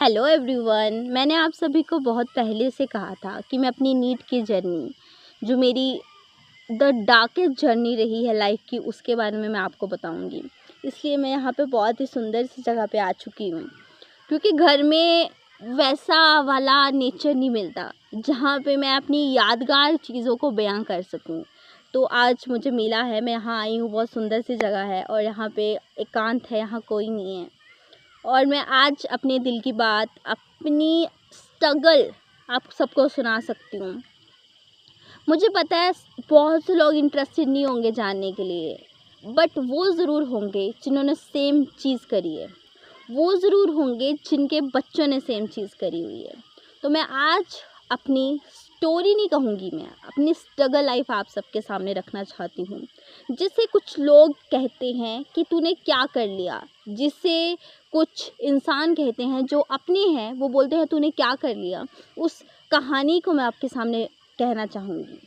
Hello everyone. मैंने आप सभी को बहुत पहले से कहा था कि मैं अपनी नीट की जर्नी, जो मेरी द डार्केस्ट जर्नी रही है लाइफ की, उसके बारे में मैं आपको बताऊंगी। इसलिए मैं यहाँ पे बहुत ही सुंदर सी जगह पे आ चुकी हूँ, क्योंकि घर में वैसा वाला नेचर नहीं मिलता जहाँ पे मैं अपनी यादगार चीज़ों को बयां कर सकूँ। तो आज मुझे मिला है, मैं यहाँ आई हूँ। बहुत सुंदर सी जगह है और यहाँ पे एकांत है, यहाँ कोई नहीं है। और मैं आज अपने दिल की बात, अपनी स्ट्रगल आप सबको सुना सकती हूँ। मुझे पता है बहुत से लोग इंटरेस्टेड नहीं होंगे जानने के लिए, बट वो ज़रूर होंगे जिन्होंने सेम चीज़ करी है। वो ज़रूर होंगे जिनके बच्चों ने सेम चीज़ करी हुई है। तो मैं आज अपनी स्टोरी नहीं कहूँगी, मैं अपनी स्ट्रगल लाइफ आप सबके सामने रखना चाहती हूँ। जिसे कुछ लोग कहते हैं कि तूने क्या कर लिया, जिसे कुछ इंसान कहते हैं जो अपने हैं, वो बोलते हैं तूने क्या कर लिया। उस कहानी को मैं आपके सामने कहना चाहूँगी।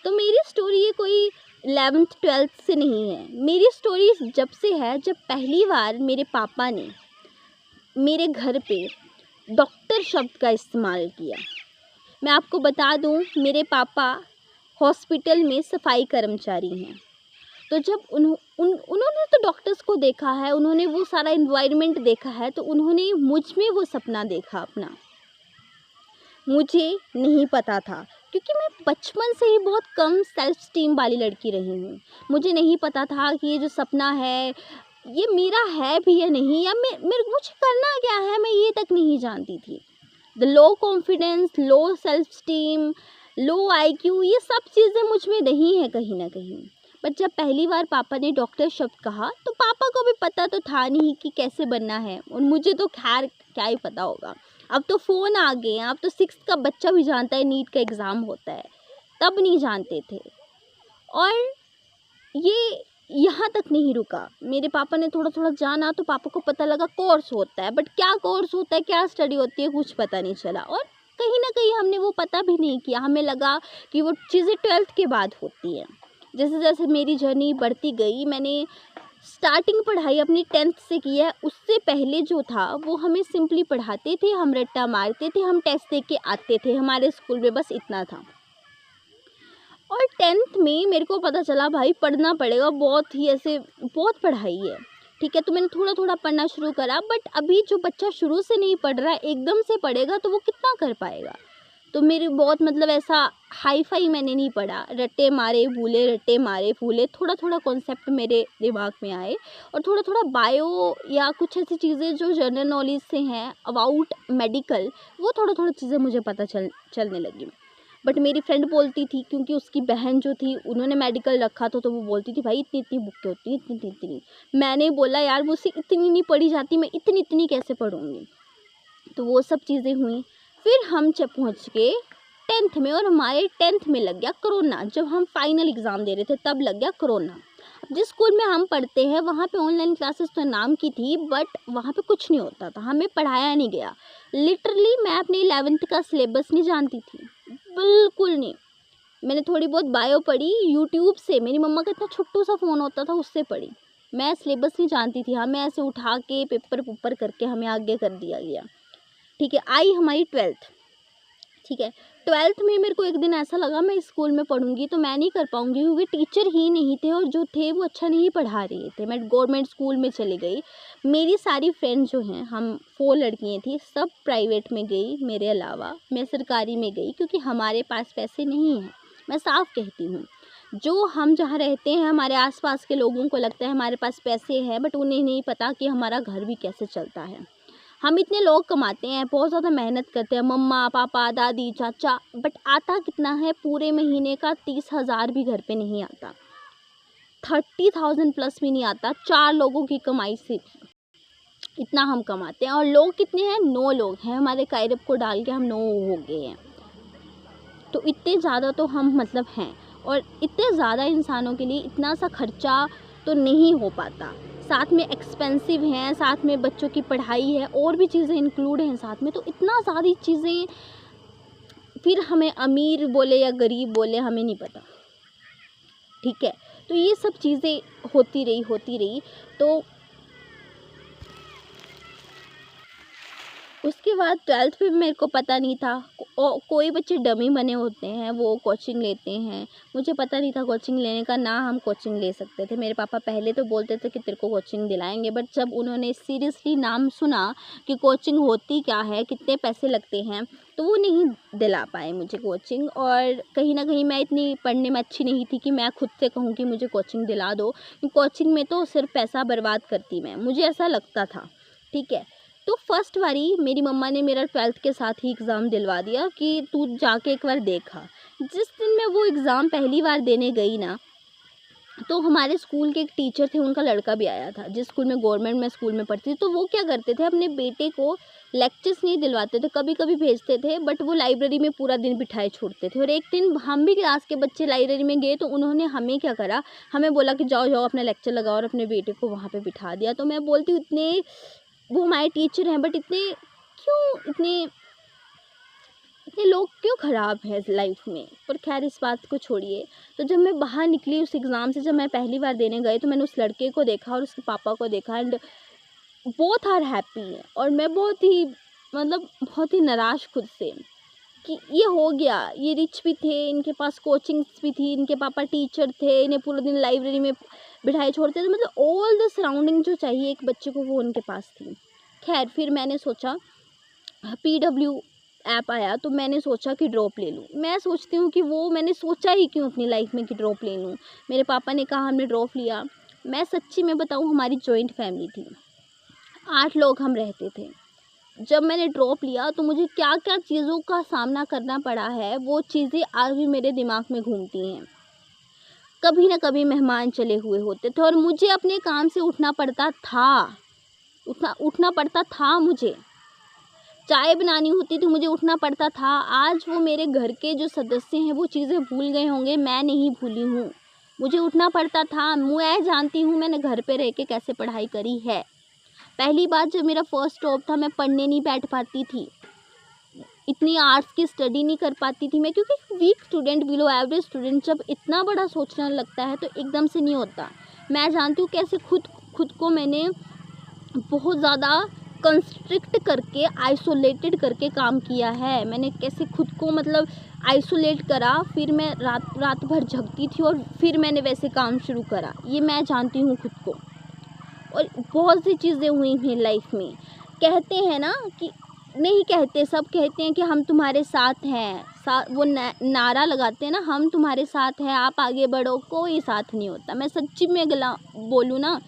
तो मेरी स्टोरी ये कोई 11th-12th से नहीं है। मेरी स्टोरी जब से है, जब पहली बार मेरे पापा ने मेरे घर पे डॉक्टर शब्द का इस्तेमाल किया। मैं आपको बता दूं, मेरे पापा हॉस्पिटल में सफाई कर्मचारी हैं। तो जब उन्होंने तो डॉक्टर्स को देखा है, उन्होंने वो सारा एनवायरनमेंट देखा है, तो उन्होंने मुझ में वो सपना देखा अपना। मुझे नहीं पता था, क्योंकि मैं बचपन से ही बहुत कम सेल्फ स्टीम वाली लड़की रही हूँ। मुझे नहीं पता था कि ये जो सपना है ये मेरा है भी या नहीं, या मुझे करना क्या है, मैं ये तक नहीं जानती थी। The low confidence, low self esteem, low IQ, ये सब चीज़ें मुझ में नहीं है कहीं ना कहीं। बट जब पहली बार पापा ने डॉक्टर शब्द कहा, तो पापा को भी पता तो था नहीं कि कैसे बनना है, और मुझे तो खैर क्या ही पता होगा। अब तो फ़ोन आ गए हैं, अब तो 6th का बच्चा भी जानता है नीट का एग्ज़ाम होता है, तब नहीं जानते थे। और ये यहाँ तक नहीं रुका, मेरे पापा ने थोड़ा थोड़ा जाना, तो पापा को पता लगा कोर्स होता है, बट क्या कोर्स होता है, क्या स्टडी होती है, कुछ पता नहीं चला। और कहीं ना कहीं हमने वो पता भी नहीं किया, हमें लगा कि वो चीज़ें 12th के बाद होती हैं। जैसे जैसे मेरी जर्नी बढ़ती गई, मैंने स्टार्टिंग पढ़ाई अपनी 10th से की है। उससे पहले जो था वो हमें सिंपली पढ़ाते थे, हम रट्टा मारते थे, हम टेस्ट दे के आते थे हमारे स्कूल में, बस इतना था। और 10th में मेरे को पता चला भाई पढ़ना पड़ेगा, बहुत ही ऐसे बहुत पढ़ाई है, ठीक है। तो मैंने थोड़ा थोड़ा पढ़ना शुरू करा, बट अभी जो बच्चा शुरू से नहीं पढ़ रहा है एकदम से पढ़ेगा तो वो कितना कर पाएगा। तो मेरे बहुत मतलब ऐसा हाई फाई मैंने नहीं पढ़ा, रट्टे मारे भूले, रट्टे मारे भूले, थोड़ा थोड़ा कॉन्सेप्ट मेरे दिमाग में आए, और थोड़ा थोड़ा बायो या कुछ ऐसी चीज़ें जो जनरल नॉलेज से हैं अबाउट मेडिकल, वो थोड़ा थोड़ा चीज़ें मुझे पता चलने लगी। बट मेरी फ्रेंड बोलती थी, क्योंकि उसकी बहन जो थी उन्होंने मेडिकल रखा था, तो वो बोलती थी भाई इतनी इतनी बुकें होती हैं, इतनी इतनी। मैंने बोला यार मुझसे इतनी नहीं पढ़ी जाती, मैं इतनी इतनी कैसे पढ़ूंगी। तो वो सब चीज़ें हुई। फिर हम जब पहुँच गए 10th में, और हमारे 10th में लग गया कोरोना। जब हम फाइनल एग्ज़ाम दे रहे थे तब लग गया कोरोना। जिस स्कूल में हम पढ़ते हैं वहाँ पे ऑनलाइन क्लासेस तो नाम की थी, बट वहाँ पे कुछ नहीं होता था, हमें पढ़ाया नहीं गया। लिटरली मैं अपनी 11th का सिलेबस नहीं जानती थी, बिल्कुल नहीं। मैंने थोड़ी बहुत बायो पढ़ी यूट्यूब से, मेरी मम्मा का इतना छोटू सा फ़ोन होता था उससे पढ़ी। मैं सिलेबस नहीं जानती थी, हमें ऐसे उठा के पेपर पुपर करके हमें आगे कर दिया गया, ठीक है। आई हमारी 12th, ठीक है। 12th में मेरे को एक दिन ऐसा लगा मैं स्कूल में पढ़ूंगी तो मैं नहीं कर पाऊंगी, क्योंकि टीचर ही नहीं थे, और जो थे वो अच्छा नहीं पढ़ा रहे थे। मैं गवर्नमेंट स्कूल में चली गई। मेरी सारी फ्रेंड्स जो हैं, हम 4 लड़कियां थी, सब प्राइवेट में गई, मेरे अलावा मैं सरकारी में गई, क्योंकि हमारे पास पैसे नहीं हैं। मैं साफ कहती हूँ, जो हम जहाँ रहते हैं हमारे आसपास के लोगों को लगता है हमारे पास पैसे हैं, बट उन्हें नहीं पता कि हमारा घर भी कैसे चलता है। हम इतने लोग कमाते हैं, बहुत ज़्यादा मेहनत करते हैं, मम्मा पापा दादी चाचा, बट आता कितना है, पूरे महीने का 30,000 भी घर पे नहीं आता, 30,000 प्लस भी नहीं आता 4 लोगों की कमाई से। इतना हम कमाते हैं, और लोग कितने हैं, 9 लोग हैं, हमारे कायरब को डाल के हम 9 हो गए हैं। तो इतने ज़्यादा तो हम मतलब हैं, और इतने ज़्यादा इंसानों के लिए इतना सा खर्चा तो नहीं हो पाता। साथ में एक्सपेंसिव हैं, साथ में बच्चों की पढ़ाई है, और भी चीज़ें इंक्लूड हैं साथ में, तो इतना सारी चीज़ें, फिर हमें अमीर बोले या गरीब बोले हमें नहीं पता, ठीक है। तो ये सब चीज़ें होती रही। तो उसके बाद 12th में मेरे को पता नहीं था। कोई बच्चे डमी बने होते हैं, वो कोचिंग लेते हैं। मुझे पता नहीं था कोचिंग लेने का, ना हम कोचिंग ले सकते थे। मेरे पापा पहले तो बोलते थे कि तेरे को कोचिंग दिलाएंगे, बट जब उन्होंने सीरियसली नाम सुना कि कोचिंग होती क्या है, कितने पैसे लगते हैं, तो वो नहीं दिला पाए मुझे कोचिंग। और कहीं ना कहीं मैं इतनी पढ़ने में अच्छी नहीं थी कि मैं खुद से कहूँ कि मुझे कोचिंग दिला दो। कोचिंग में तो सिर्फ पैसा बर्बाद करती मैं, मुझे ऐसा लगता था। ठीक है, तो फर्स्ट बारी मेरी मम्मा ने मेरा 12th के साथ ही एग्ज़ाम दिलवा दिया कि तू जाके एक बार देखा। जिस दिन मैं वो एग्ज़ाम पहली बार देने गई ना, तो हमारे स्कूल के एक टीचर थे, उनका लड़का भी आया था। जिस स्कूल में गवर्नमेंट में स्कूल में पढ़ती थी, तो वो क्या करते थे, अपने बेटे को लेक्चर्स नहीं दिलवाते थे, कभी कभी भेजते थे, बट वो लाइब्रेरी में पूरा दिन बिठाए छोड़ते थे। और एक दिन हम भी क्लास के बच्चे लाइब्रेरी में गए, तो उन्होंने हमें क्या करा, हमें बोला कि जाओ जाओ अपना लेक्चर लगाओ, और अपने बेटे को वहाँ पे बिठा दिया। तो मैं बोलती हूँ, इतने वो हमारे टीचर हैं, बट इतने क्यों, इतने इतने लोग क्यों ख़राब हैं लाइफ में। पर खैर इस बात को छोड़िए। तो जब मैं बाहर निकली उस एग्ज़ाम से, जब मैं पहली बार देने गई, तो मैंने उस लड़के को देखा और उसके पापा को देखा, एंड बोथ आर हैप्पी। और मैं बहुत ही, मतलब बहुत ही निराश खुद से कि ये हो गया। ये रिच भी थे, इनके पास कोचिंग्स भी थी, इनके पापा टीचर थे, इन्हें पूरा दिन लाइब्रेरी में बिठाए छोड़ते थे, मतलब ऑल द सराउंडिंग जो चाहिए एक बच्चे को, वो उनके पास थी। खैर फिर मैंने सोचा, PW ऐप आया, तो मैंने सोचा कि ड्रॉप ले लूँ। मैं सोचती हूँ कि वो मैंने सोचा ही क्यों अपनी लाइफ में कि ड्रॉप ले लूँ। मेरे पापा ने कहा, हमने ड्रॉप लिया। मैं सच्ची में बताऊँ, हमारी जॉइंट फैमिली थी, 8 लोग हम रहते थे। जब मैंने ड्रॉप लिया, तो मुझे क्या क्या चीज़ों का सामना करना पड़ा है, वो चीज़ें आज भी मेरे दिमाग में घूमती हैं। कभी ना कभी मेहमान चले हुए होते थे, और मुझे अपने काम से उठना पड़ता था, उठना पड़ता था। मुझे चाय बनानी होती थी, मुझे उठना पड़ता था। आज वो मेरे घर के जो सदस्य हैं, वो चीज़ें भूल गए होंगे, मैं नहीं भूली हूँ। मुझे उठना पड़ता था। मैं जानती हूँ मैंने घर पे रह के कैसे पढ़ाई करी है। पहली बार जब मेरा फर्स्ट जॉब था, मैं पढ़ने नहीं बैठ पाती थी, इतनी आर्ट्स की स्टडी नहीं कर पाती थी मैं, क्योंकि weak student, below average student जब इतना बड़ा सोचने लगता है, तो एकदम से नहीं होता। मैं जानती हूँ कैसे खुद को मैंने बहुत ज़्यादा कंस्ट्रिक्ट करके, आइसोलेटेड करके काम किया है। मैंने कैसे खुद को, मतलब आइसोलेट करा, फिर मैं रात भर जगती थी, और फिर मैंने वैसे काम शुरू करा। ये मैं जानती हूँ खुद को। और बहुत सी चीज़ें हुई हैं लाइफ में। कहते हैं ना कि, नहीं कहते, सब कहते हैं कि हम तुम्हारे साथ हैं, वो नारा लगाते हैं ना, हम तुम्हारे साथ हैं, आप आगे बढ़ो। कोई साथ नहीं होता। मैं सच्ची में बोलूँ ना,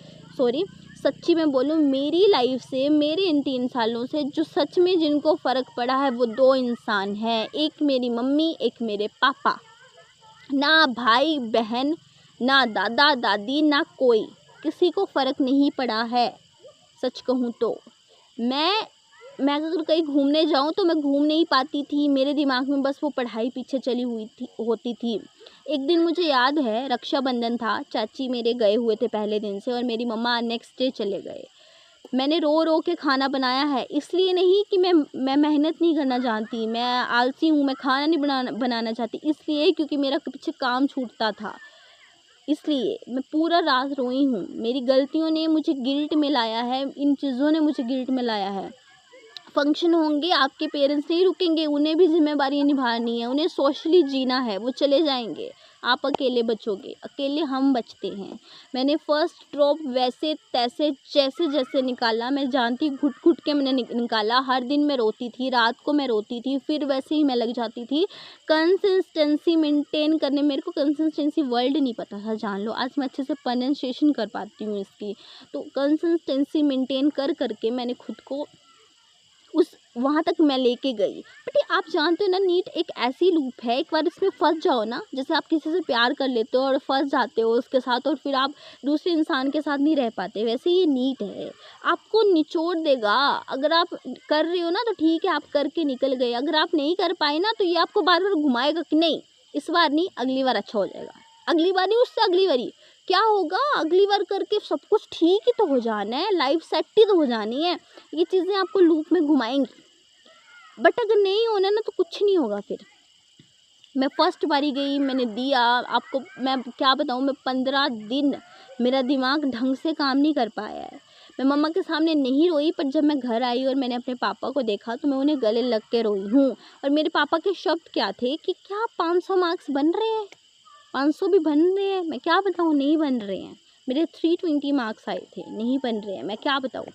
सच्ची में बोलूँ, मेरी लाइफ से, मेरे इन 3 सालों से जो सच में जिनको फ़र्क पड़ा है, वो 2 इंसान हैं। एक मेरी मम्मी, एक मेरे पापा। ना भाई बहन, ना दादा दादी, ना कोई, किसी को फ़र्क नहीं पड़ा है। सच कहूँ तो मैं अगर कहीं घूमने जाऊँ, तो मैं घूम नहीं पाती थी। मेरे दिमाग में बस वो पढ़ाई पीछे चली होती थी। एक दिन मुझे याद है, रक्षाबंधन था, चाची मेरे गए हुए थे पहले दिन से, और मेरी मम्मा नेक्स्ट डे चले गए। मैंने रो रो के खाना बनाया है, इसलिए नहीं कि मैं मेहनत नहीं करना जानती, मैं आलसी हूँ, मैं खाना नहीं बनाना चाहती, इसलिए क्योंकि मेरा पीछे काम छूटता था। इसलिए मैं पूरा रात रोई हूँ। मेरी गलतियों ने मुझे गिल्ट में लाया है, इन चीज़ों ने मुझे गिल्ट में लाया है। फंक्शन होंगे, आपके पेरेंट्स नहीं रुकेंगे, उन्हें भी जिम्मेदारी निभानी है, उन्हें सोशली जीना है, वो चले जाएंगे, आप अकेले बचोगे, अकेले हम बचते हैं। मैंने फर्स्ट ड्रॉप वैसे तैसे जैसे जैसे निकाला, मैं जानती, घुट घुट के मैंने निकाला। हर दिन मैं रोती थी, रात को मैं रोती थी, फिर वैसे ही मैं लग जाती थी। कंसिस्टेंसी मेंटेन करने, मेरे को कंसिस्टेंसी वर्ड नहीं पता था, जान लो। आज मैं अच्छे से प्रोनाउंसिएशन कर पाती हूँ इसकी। तो कंसिस्टेंसी मेंटेन कर करके मैंने खुद को उस वहाँ तक मैं लेके गई। बट ये आप जानते हो ना, नीट एक ऐसी लूप है, एक बार इसमें फंस जाओ ना, जैसे आप किसी से प्यार कर लेते हो और फंस जाते हो उसके साथ, और फिर आप दूसरे इंसान के साथ नहीं रह पाते, वैसे ये नीट है, आपको निचोड़ देगा। अगर आप कर रहे हो ना, तो ठीक है, आप करके निकल गए। अगर आप नहीं कर पाए ना, तो ये आपको बार बार घुमाएगा कि नहीं, इस बार नहीं, अगली बार अच्छा हो जाएगा, अगली बार नहीं, उससे अगली बारी क्या होगा, अगली बार करके सब कुछ ठीक ही तो हो जाना है, लाइफ सेट ही तो हो जानी है। ये चीज़ें आपको लूप में घुमाएंगी, बट अगर नहीं होना ना, तो कुछ नहीं होगा। फिर मैं फर्स्ट बारी गई, मैंने दिया, आपको मैं क्या बताऊँ, मैं 15 दिन मेरा दिमाग ढंग से काम नहीं कर पाया है। मैं मम्मा के सामने नहीं रोई, पर जब मैं घर आई और मैंने अपने पापा को देखा तो मैं उन्हें गले लग के रोई हूँ। और मेरे पापा के शब्द क्या थे कि क्या 500 मार्क्स बन रहे हैं, 500 भी बन रहे हैं? मैं क्या बताऊँ, नहीं बन रहे हैं। मेरे 320 मार्क्स आए थे, नहीं बन रहे हैं, मैं क्या बताऊँ।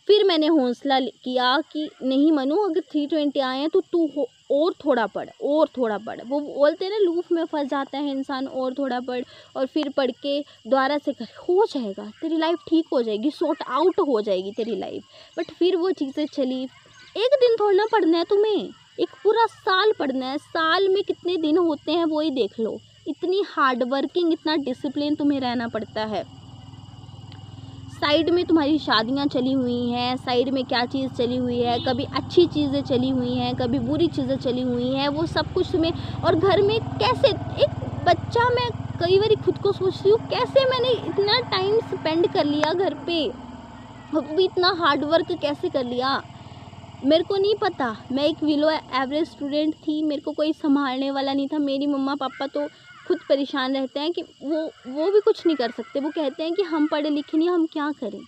फिर मैंने हौसला किया कि नहीं मनु, अगर 320 आए हैं तो तू और थोड़ा पढ़, और थोड़ा पढ़। वो बोलते हैं ना, लूप में फंस जाता है इंसान, और थोड़ा पढ़ और फिर पढ़ के दोबारा से कर, हो जाएगा, तेरी लाइफ ठीक हो जाएगी, सॉर्ट आउट हो जाएगी तेरी लाइफ। बट फिर वो चीज़ें चली। एक दिन थोड़ा ना पढ़ना है तुम्हें, एक पूरा साल पढ़ना है। साल में कितने दिन होते हैं वो ही देख लो। इतनी हार्ड वर्किंग, इतना डिसिप्लिन तुम्हें रहना पड़ता है। साइड में तुम्हारी शादियां चली हुई हैं, साइड में क्या चीज़ चली हुई है, कभी अच्छी चीज़ें चली हुई हैं, कभी बुरी चीज़ें चली हुई हैं, वो सब कुछ तुम्हें। और घर में कैसे एक बच्चा, मैं कई बार खुद को सोचती हूँ कैसे मैंने इतना टाइम स्पेंड कर लिया घर पे, वो भी इतना हार्ड वर्क कैसे कर लिया, मेरे को नहीं पता। मैं एक बिलो एवरेज स्टूडेंट थी, मेरे को कोई संभालने वाला नहीं था। मेरी मम्मा पापा तो खुद परेशान रहते हैं कि वो भी कुछ नहीं कर सकते। वो कहते हैं कि हम पढ़े लिखे नहीं, हम क्या करें,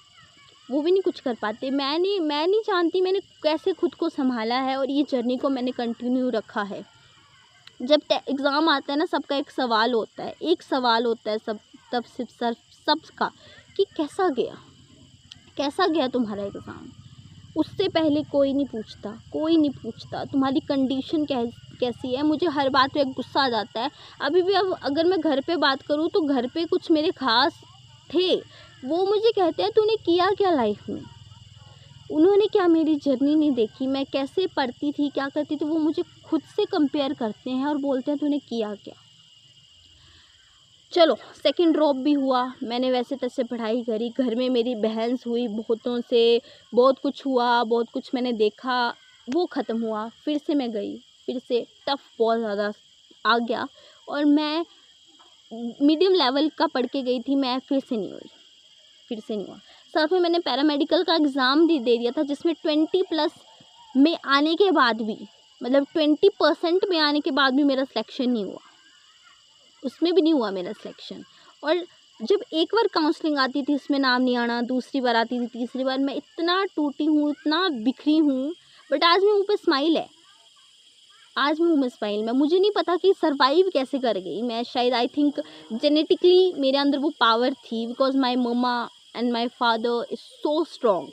वो भी नहीं कुछ कर पाते। मैं नहीं जानती मैंने कैसे खुद को संभाला है, और ये जर्नी को मैंने कंटिन्यू रखा है। जब एग्ज़ाम आता है ना, सबका एक सवाल होता है, एक सवाल होता है तब सिर्फ सबका, कि कैसा गया तुम्हारा एग्ज़ाम। उससे पहले कोई नहीं पूछता तुम्हारी कंडीशन कैसी है। मुझे हर बात पे गुस्सा आ जाता है। अभी भी अब अगर मैं घर पे बात करूँ तो घर पे कुछ मेरे खास थे, वो मुझे कहते हैं तूने किया क्या लाइफ में। उन्होंने क्या मेरी जर्नी नहीं देखी, मैं कैसे पढ़ती थी, क्या करती थी, वो मुझे खुद से कंपेयर करते हैं और बोलते हैं तूने किया क्या। चलो, सेकंड ड्रॉप भी हुआ, मैंने वैसे तैसे पढ़ाई करी, घर में मेरी बहस हुई बहुतों से, बहुत कुछ हुआ, बहुत कुछ मैंने देखा, वो ख़त्म हुआ। फिर से मैं गई, फिर से टफ बहुत ज़्यादा आ गया, और मैं मीडियम लेवल का पढ़ के गई थी, मैं फिर से नहीं हुआ। साथ में मैंने पैरामेडिकल का एग्ज़ाम भी दे दिया था, जिसमें 20+ में आने के बाद भी, मतलब 20% में आने के बाद भी मेरा सिलेक्शन नहीं हुआ, उसमें भी नहीं हुआ मेरा सिलेक्शन। और जब एक बार काउंसलिंग आती थी उसमें नाम नहीं आना, दूसरी बार आती थी, तीसरी बार, मैं इतना टूटी हूँ, इतना बिखरी हूँ, बट आज मेरे मुँह पे स्माइल है। मुझे नहीं पता कि सर्वाइव कैसे कर गई मैं। शायद आई थिंक जेनेटिकली मेरे अंदर वो पावर थी, because my mama and my father is so strong.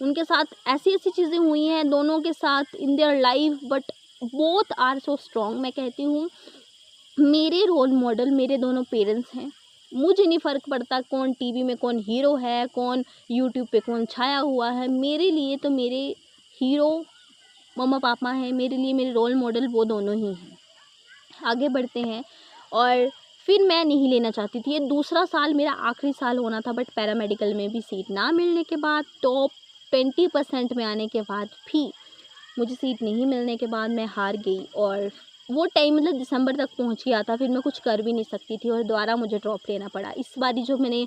उनके साथ ऐसी चीज़ें हुई हैं दोनों के साथ in their life, but both are so strong. मैं कहती हूँ मेरे रोल मॉडल मेरे दोनों पेरेंट्स हैं। मुझे नहीं फ़र्क पड़ता कौन टीवी में कौन हीरो है, कौन यूट्यूब पे कौन छाया हुआ है, मेरे लिए तो मेरे हीरो मम्मा पापा हैं, मेरे लिए मेरे रोल मॉडल वो दोनों ही हैं। आगे बढ़ते हैं, और फिर मैं नहीं लेना चाहती थी, ये दूसरा साल मेरा आखिरी साल होना था, बट पैरामेडिकल में भी सीट ना मिलने के बाद, टॉप 20% में आने के बाद भी मुझे सीट नहीं मिलने के बाद मैं हार गई। और वो टाइम मतलब दिसंबर तक पहुंच गया था, फिर मैं कुछ कर भी नहीं सकती थी, और दोबारा मुझे ड्रॉप लेना पड़ा। इस बारी जो मैंने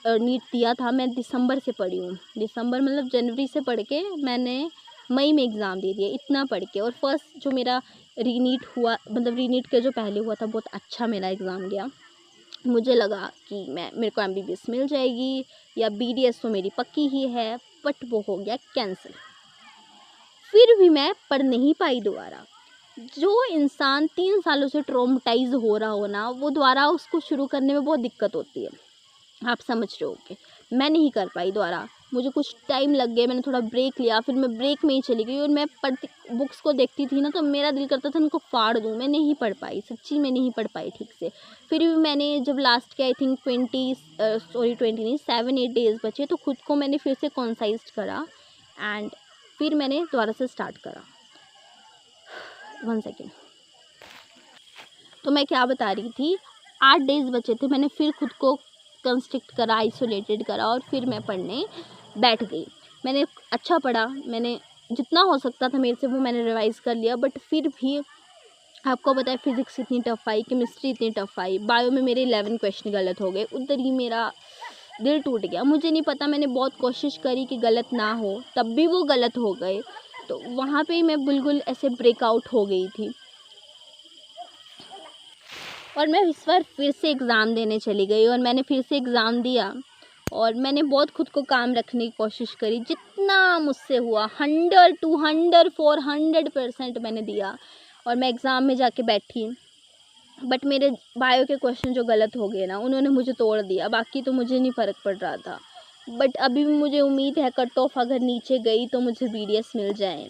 नीट दिया था, मैं दिसंबर से पढ़ी हूँ, दिसंबर मतलब जनवरी से पढ़ के मैंने मई में एग्ज़ाम दे दिया, इतना पढ़ के। और फर्स्ट जो मेरा रीनीट हुआ, मतलब रीनीट के जो पहले हुआ था, बहुत अच्छा मेरा एग्ज़ाम गया। मुझे लगा कि मेरे को MBBS मिल जाएगी, या BDS तो मेरी पक्की ही है, बट वो हो गया कैंसिल। फिर भी मैं पढ़ नहीं पाई दोबारा। जो इंसान 3 सालों से ट्रॉमेटाइज हो रहा हो ना, वो दोबारा उसको शुरू करने में बहुत दिक्कत होती है, आप समझ रहे होगे। मैं नहीं कर पाई दोबारा, मुझे कुछ टाइम लग गया, मैंने थोड़ा ब्रेक लिया, फिर मैं ब्रेक में ही चली गई। और मैं पढ़ती बुक्स को देखती थी ना, तो मेरा दिल करता था उनको फाड़ दूँ। मैं नहीं पढ़ पाई, सच्ची में नहीं पढ़ पाई ठीक से। फिर भी मैंने जब लास्ट के आई थिंक 20 नहीं 7-8 डेज़ बचे, तो खुद को मैंने फिर से कॉन्साइज करा, एंड फिर मैंने दोबारा से स्टार्ट करा। 1 सेकेंड। तो मैं क्या बता रही थी, 8 डेज़ बचे थे, मैंने फिर खुद को कंस्ट्रिक्ट करा, आइसोलेटेड करा, और फिर मैं पढ़ने बैठ गई। मैंने अच्छा पढ़ा, मैंने जितना हो सकता था मेरे से वो मैंने रिवाइज़ कर लिया, बट फिर भी आपको पता है फिज़िक्स इतनी टफ आई, केमिस्ट्री इतनी टफ आई, बायो में मेरे 11 क्वेश्चन गलत हो गए। उधर ही मेरा दिल टूट गया। मुझे नहीं पता, मैंने बहुत कोशिश करी कि गलत ना हो, तब भी वो गलत हो गए। तो वहाँ पे ही मैं बिल्कुल ऐसे ब्रेकआउट हो गई थी, और मैं इस बार फिर से एग्ज़ाम देने चली गई, और मैंने फिर से एग्ज़ाम दिया, और मैंने बहुत खुद को काम रखने की कोशिश करी, जितना मुझसे हुआ 100 200 400% मैंने दिया। और मैं एग्ज़ाम में जाके बैठी, बट मेरे बायो के क्वेश्चन जो गलत हो गए ना, उन्होंने मुझे तोड़ दिया। बाकी तो मुझे नहीं फ़र्क पड़ रहा था, बट अभी भी मुझे उम्मीद है कट ऑफ अगर नीचे गई तो मुझे BDS मिल जाए।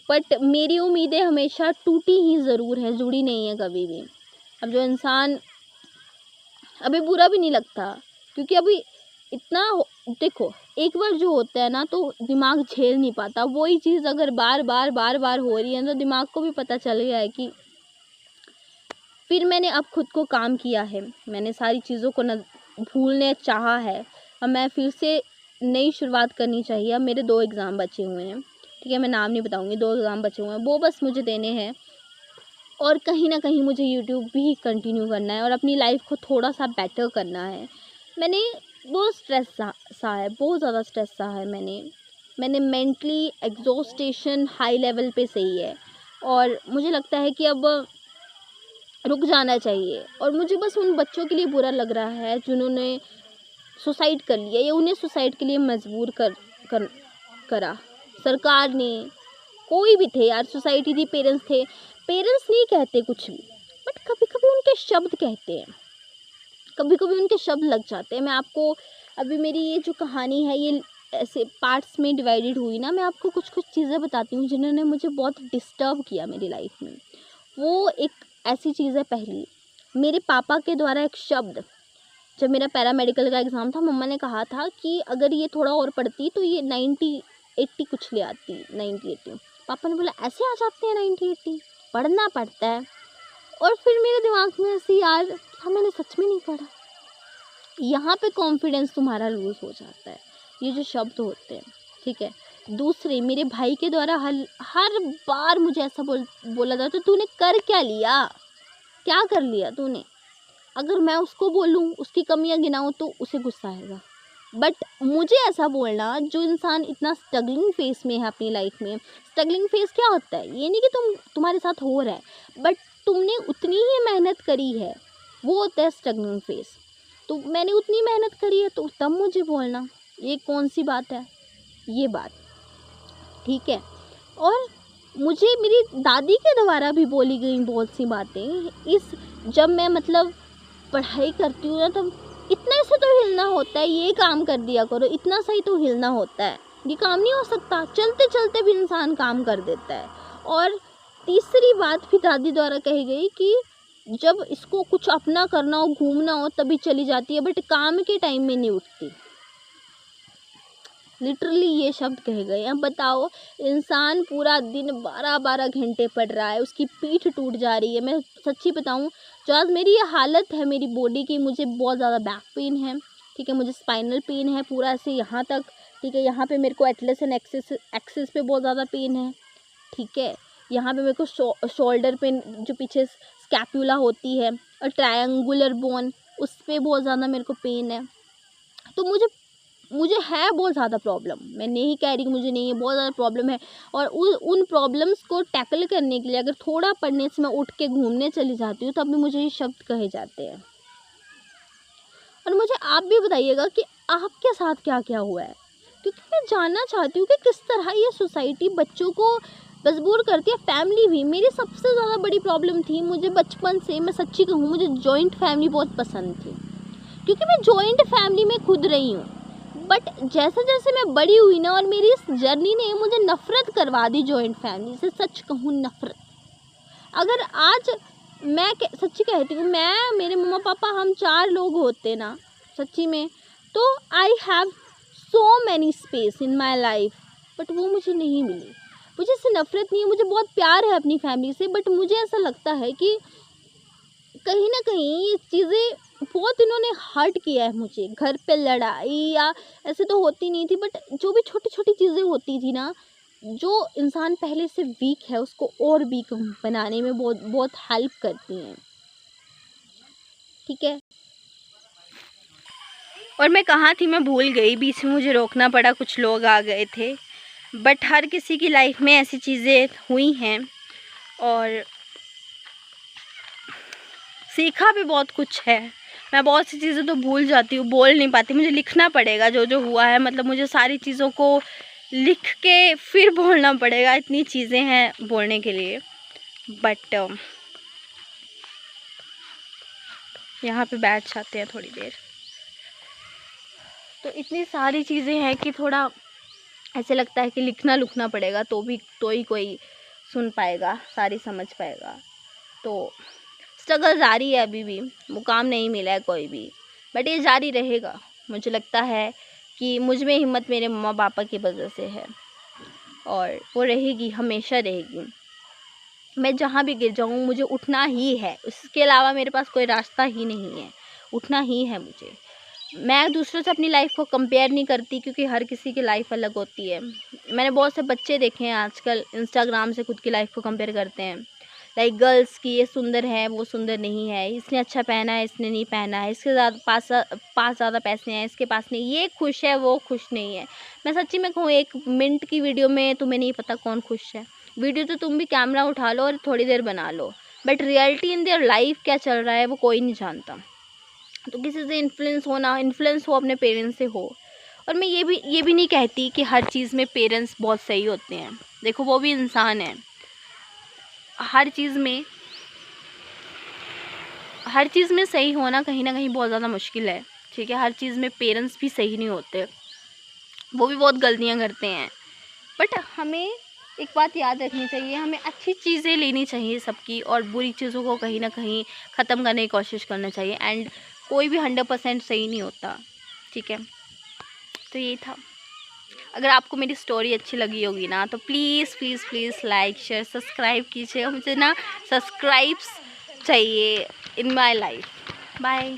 बट मेरी उम्मीदें हमेशा टूटी ही ज़रूर है, जुड़ी नहीं है कभी भी। अब जो इंसान, अभी बुरा भी नहीं लगता, क्योंकि अभी इतना देखो, एक बार जो होता है ना तो दिमाग झेल नहीं पाता। वही चीज़ अगर बार बार हो रही है तो दिमाग को भी पता चल गया है कि, फिर मैंने अब खुद को काम किया है। मैंने सारी चीज़ों को न भूलने चाहा है, और मैं फिर से नई शुरुआत करनी चाहिए। अब मेरे 2 एग्ज़ाम बचे हुए हैं, ठीक है, मैं नाम नहीं बताऊँगी, 2 एग्ज़ाम बचे हुए हैं, वो बस मुझे देने हैं। और कहीं न कहीं मुझे यूट्यूब भी कंटिन्यू करना है और अपनी लाइफ़ को थोड़ा-सा बेटर करना है। मैंने बहुत स्ट्रेस सहा है, बहुत ज़्यादा स्ट्रेस सहा है मैंने मेंटली एग्ज़ॉस्टेशन हाई लेवल पे सही है, और मुझे लगता है कि अब रुक जाना चाहिए। और मुझे बस उन बच्चों के लिए बुरा लग रहा है जिन्होंने सुसाइड कर लिया, या उन्हें सुसाइड के लिए मजबूर करा। सरकार ने, कोई भी थे यार, सोसाइटी थी, पेरेंट्स थे। पेरेंट्स नहीं कहते कुछ भी, बट कभी-कभी उनके शब्द कहते हैं, कभी-कभी उनके शब्द लग जाते हैं। मैं आपको अभी, मेरी ये जो कहानी है ये ऐसे पार्ट्स में डिवाइडेड हुई ना, मैं आपको कुछ-कुछ चीज़ें बताती हूँ जिन्होंने मुझे बहुत डिस्टर्ब किया मेरी लाइफ में। वो एक ऐसी चीज़ है, पहली मेरे पापा के द्वारा एक शब्द, जब मेरा पैरामेडिकल का एग्ज़ाम था, मम्मा ने कहा था कि अगर ये थोड़ा और पढ़ती तो ये 90-80 कुछ ले आती, 90-80। पापा ने बोला ऐसे आ जाते हैं 90-80, पढ़ना पड़ता है। और फिर मेरे दिमाग में ऐसे, यार हाँ, मैंने सच में नहीं पढ़ा। यहाँ पे कॉन्फिडेंस तुम्हारा लूज़ हो जाता है, ये जो शब्द होते हैं, ठीक है। दूसरे, मेरे भाई के द्वारा हर बार मुझे ऐसा बोला जाता है, तूने कर क्या लिया, क्या कर लिया तूने। अगर मैं उसको बोलूँ, उसकी कमियां गिनाऊँ, तो उसे गुस्सा आएगा। बट मुझे ऐसा बोलना, जो इंसान इतना स्ट्रगलिंग फेस में है अपनी लाइफ में, स्ट्रगलिंग फेस क्या होता है, ये नहीं कि तुम्हारे साथ हो रहा है, बट तुमने उतनी ही मेहनत करी है, वो होता है स्ट्रगलिंग फेस। तो मैंने उतनी मेहनत करी है, तो तब मुझे बोलना, ये कौन सी बात है, ये बात, ठीक है। और मुझे मेरी दादी के द्वारा भी बोली गई बहुत सी बातें, जब मैं मतलब पढ़ाई करती हूँ ना, तब इतने से तो हिलना होता है, ये काम कर दिया करो, इतना सही तो हिलना होता है, ये काम नहीं हो सकता, चलते चलते भी इंसान काम कर देता है। और तीसरी बात भी दादी द्वारा कही गई कि जब इसको कुछ अपना करना हो, घूमना हो, तभी चली जाती है, बट काम के टाइम में नहीं उठती। लिटरली ये शब्द कहे गए। अब बताओ, इंसान पूरा दिन 12-12 घंटे पढ़ रहा है, उसकी पीठ टूट जा रही है। मैं सच्ची बताऊँ, जो आज मेरी ये हालत है मेरी बॉडी की, मुझे बहुत ज़्यादा बैक पेन है, ठीक है, मुझे स्पाइनल पेन है पूरा ऐसे यहाँ तक, ठीक है, यहाँ पे मेरे को एटलस एंड एक्सिस पे बहुत ज़्यादा पेन है, ठीक है, यहाँ पे मेरे को शोल्डर पेन, जो पीछे स्कैपुला होती है, और ट्रायंगुलर बोन, उस पर बहुत ज़्यादा मेरे को पेन है। तो मुझे है बहुत ज़्यादा प्रॉब्लम, मैं नहीं कह रही कि मुझे नहीं है, बहुत ज़्यादा प्रॉब्लम है। और उन प्रॉब्लम्स को टैकल करने के लिए अगर थोड़ा पढ़ने से मैं उठ के घूमने चली जाती हूँ, तब भी मुझे ये शब्द कहे जाते हैं। और मुझे आप भी बताइएगा कि आपके साथ क्या क्या हुआ है, क्योंकि मैं जानना चाहती हूँ कि किस तरह ये सोसाइटी बच्चों को मजबूर करती है, फैमिली भी। मेरी सबसे ज़्यादा बड़ी प्रॉब्लम थी, मुझे बचपन से, मैं सच्ची कहूँ, मुझे जॉइंट फैमिली बहुत पसंद थी, क्योंकि मैं जॉइंट फैमिली में खुद रही हूँ। बट जैसे जैसे मैं बड़ी हुई ना, और मेरी इस जर्नी ने मुझे नफ़रत करवा दी जॉइंट फैमिली से, सच कहूँ नफ़रत। अगर आज मैं सच्ची कहती हूँ, मैं, मेरे मम्मा पापा, हम 4 लोग होते ना सच्ची में, तो I have so many space in my life, but वो मुझे नहीं मिली। मुझे इससे नफ़रत नहीं है, मुझे बहुत प्यार है अपनी फैमिली से, बट मुझे ऐसा लगता है कि कहीं ना कहीं ये चीज़ें बहुत इन्होंने हर्ट किया है मुझे। घर पे लड़ाई या ऐसे तो होती नहीं थी, बट जो भी छोटी छोटी चीज़ें होती थी ना, जो इंसान पहले से वीक है उसको और वीक बनाने में बहुत बहुत हेल्प करती हैं, ठीक है। और मैं कहाँ थी, मैं भूल गई, बीच में मुझे रोकना पड़ा, कुछ लोग आ गए थे। बट हर किसी की लाइफ में ऐसी चीज़ें हुई हैं, और सीखा भी बहुत कुछ है। मैं बहुत सी चीज़ें तो भूल जाती हूँ, बोल नहीं पाती, मुझे लिखना पड़ेगा जो जो हुआ है, मतलब मुझे सारी चीज़ों को लिख के फिर बोलना पड़ेगा, इतनी चीज़ें हैं बोलने के लिए। बट यहाँ पे बैठ जाते हैं थोड़ी देर। तो इतनी सारी चीज़ें हैं कि थोड़ा ऐसे लगता है कि लिखना पड़ेगा तो ही कोई सुन पाएगा, सारी समझ पाएगा। तो स्ट्रगल जारी है, अभी भी मुकाम नहीं मिला है कोई भी, बट ये जारी रहेगा। मुझे लगता है कि मुझ में हिम्मत मेरे मम्मा पापा की वजह से है और वो रहेगी, हमेशा रहेगी। मैं जहाँ भी गिर जाऊँ मुझे उठना ही है, उसके अलावा मेरे पास कोई रास्ता ही नहीं है, उठना ही है मुझे। मैं दूसरों से अपनी लाइफ को कंपेयर नहीं करती क्योंकि हर किसी की लाइफ अलग होती है। मैंने बहुत से बच्चे देखे हैं आजकल इंस्टाग्राम से खुद की लाइफ को कंपेयर करते हैं, लाइक गर्ल्स की ये सुंदर है वो सुंदर नहीं है, इसने अच्छा पहना है इसने नहीं पहना है, इसके पास ज़्यादा पैसे हैं इसके पास नहीं, ये खुश है वो खुश नहीं है। मैं सच्ची में कहूँ, 1 मिनट की वीडियो में तुम्हें नहीं पता कौन खुश है। वीडियो तो तुम भी कैमरा उठा लो और थोड़ी देर बना लो, but reality in their life क्या चल रहा है वो कोई नहीं जानता। तो किसी से इन्फ्लुएंस हो अपने पेरेंट्स से हो। और मैं ये भी नहीं कहती कि हर चीज़ में पेरेंट्स बहुत सही होते हैं, देखो वो भी इंसान है। हर चीज़ में सही होना कहीं ना कहीं बहुत ज़्यादा मुश्किल है, ठीक है। हर चीज़ में पेरेंट्स भी सही नहीं होते, वो भी बहुत गलतियाँ करते हैं। बट हमें एक बात याद रखनी चाहिए, हमें अच्छी चीज़ें लेनी चाहिए सबकी और बुरी चीज़ों को कहीं ना कहीं ख़त्म करने की कोशिश करना चाहिए। एंड कोई भी 100% सही नहीं होता, ठीक है। तो यही था। अगर आपको मेरी स्टोरी अच्छी लगी होगी ना तो प्लीज़ लाइक शेयर सब्सक्राइब कीजिएगा, मुझे ना सब्सक्राइब्स चाहिए इन माय लाइफ। बाय।